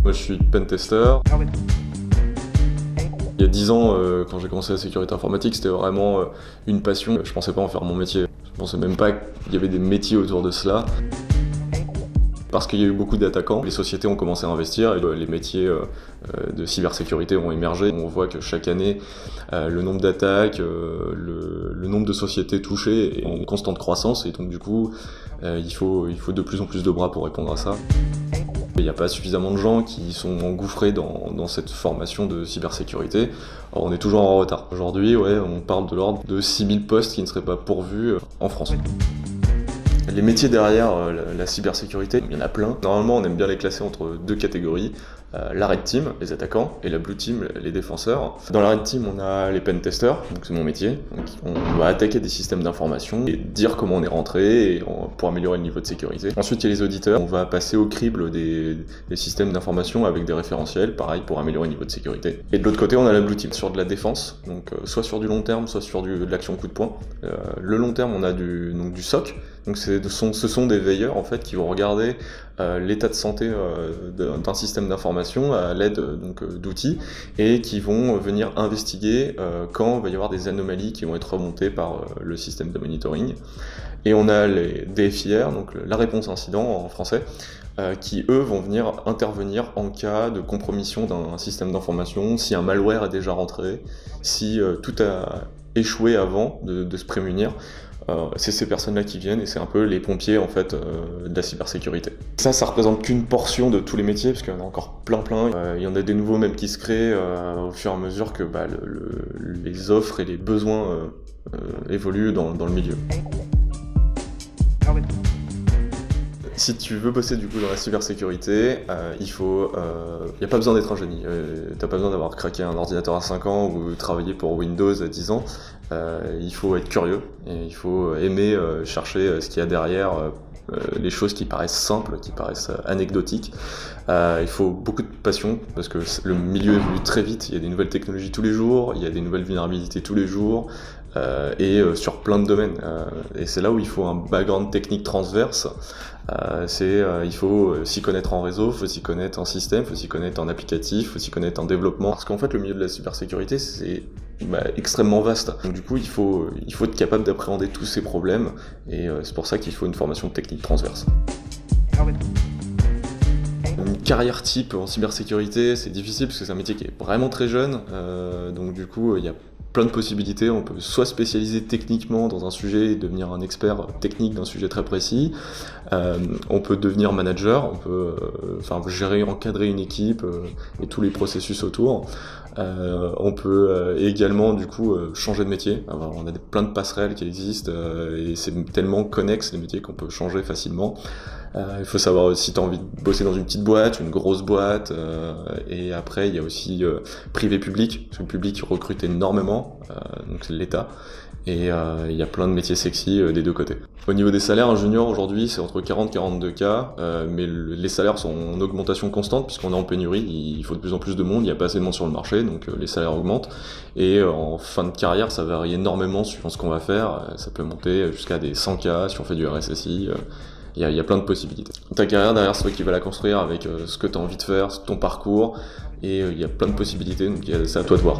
Moi je suis pentester. Il y a 10 ans, quand j'ai commencé la sécurité informatique, c'était vraiment une passion. Je pensais pas en faire mon métier. Je pensais même pas qu'il y avait des métiers autour de cela. Parce qu'il y a eu beaucoup d'attaquants, les sociétés ont commencé à investir et les métiers de cybersécurité ont émergé. On voit que chaque année, le nombre d'attaques, le nombre de sociétés touchées est en constante croissance et donc du coup, il faut de plus en plus de bras pour répondre à ça. Il n'y a pas suffisamment de gens qui sont engouffrés dans cette formation de cybersécurité. Alors on est toujours en retard. Aujourd'hui, ouais, on parle de l'ordre de 6000 postes qui ne seraient pas pourvus en France. Les métiers derrière la cybersécurité, il y en a plein. Normalement, on aime bien les classer entre deux catégories. La Red Team, les attaquants, et la Blue Team, les défenseurs. Dans la Red Team, on a les pentesters, donc c'est mon métier. Donc on va attaquer des systèmes d'information et dire comment on est rentré pour améliorer le niveau de sécurité. Ensuite, il y a les auditeurs. On va passer au crible des systèmes d'information avec des référentiels, pareil, pour améliorer le niveau de sécurité. Et de l'autre côté, on a la Blue Team, sur de la défense, donc soit sur du long terme, soit sur de l'action coup de poing. Le long terme, on a du SOC. Donc ce sont des veilleurs en fait qui vont regarder l'état de santé d'un système d'information à l'aide d'outils et qui vont venir investiguer quand il va y avoir des anomalies qui vont être remontées par le système de monitoring. Et on a les DFIR, donc la réponse incident en français, qui eux vont venir intervenir en cas de compromission d'un système d'information, si un malware est déjà rentré, si tout a échoué avant de se prémunir. C'est ces personnes-là qui viennent et c'est un peu les pompiers en fait de la cybersécurité. Ça représente qu'une portion de tous les métiers parce qu'il y en a encore plein. Il y en a des nouveaux même qui se créent au fur et à mesure que les offres et les besoins évoluent dans le milieu. Si tu veux bosser du coup dans la cybersécurité, il n'y a pas besoin d'être un génie. T'as pas besoin d'avoir craqué un ordinateur à 5 ans ou travaillé pour Windows à 10 ans. Il faut être curieux et il faut aimer chercher ce qu'il y a derrière, les choses qui paraissent simples, qui paraissent anecdotiques. Il faut beaucoup de passion parce que le milieu évolue très vite, il y a des nouvelles technologies tous les jours, il y a des nouvelles vulnérabilités tous les jours. Sur plein de domaines. Et c'est là où il faut un background technique transverse. Il faut s'y connaître en réseau, il faut s'y connaître en système, il faut s'y connaître en applicatif, il faut s'y connaître en développement. Parce qu'en fait, le milieu de la cybersécurité, c'est extrêmement vaste. Donc du coup, il faut être capable d'appréhender tous ces problèmes. Et c'est pour ça qu'il faut une formation technique transverse. Une carrière type en cybersécurité, c'est difficile parce que c'est un métier qui est vraiment très jeune. Donc du coup, il y a plein de possibilités. On peut soit spécialiser techniquement dans un sujet et devenir un expert technique d'un sujet très précis. On peut devenir manager, on peut gérer, encadrer une équipe et tous les processus autour. On peut également du coup changer de métier. Alors, on a plein de passerelles qui existent et c'est tellement connexe les métiers qu'on peut changer facilement. Il faut savoir si tu as envie de bosser dans une petite boîte, une grosse boîte, et après il y a aussi privé-public, parce que le public recrute énormément, donc c'est l'État, et il y a plein de métiers sexy des deux côtés. Au niveau des salaires, un junior aujourd'hui c'est entre 40 et 42K, mais les salaires sont en augmentation constante puisqu'on est en pénurie, il faut de plus en plus de monde, il n'y a pas assez de monde sur le marché, donc les salaires augmentent, et en fin de carrière ça varie énormément suivant ce qu'on va faire, ça peut monter jusqu'à des 100K si on fait du RSSI. Il y a plein de possibilités. Ta carrière derrière, c'est toi qui vas la construire avec ce que tu as envie de faire, ton parcours, et il y a plein de possibilités, donc c'est à toi de voir.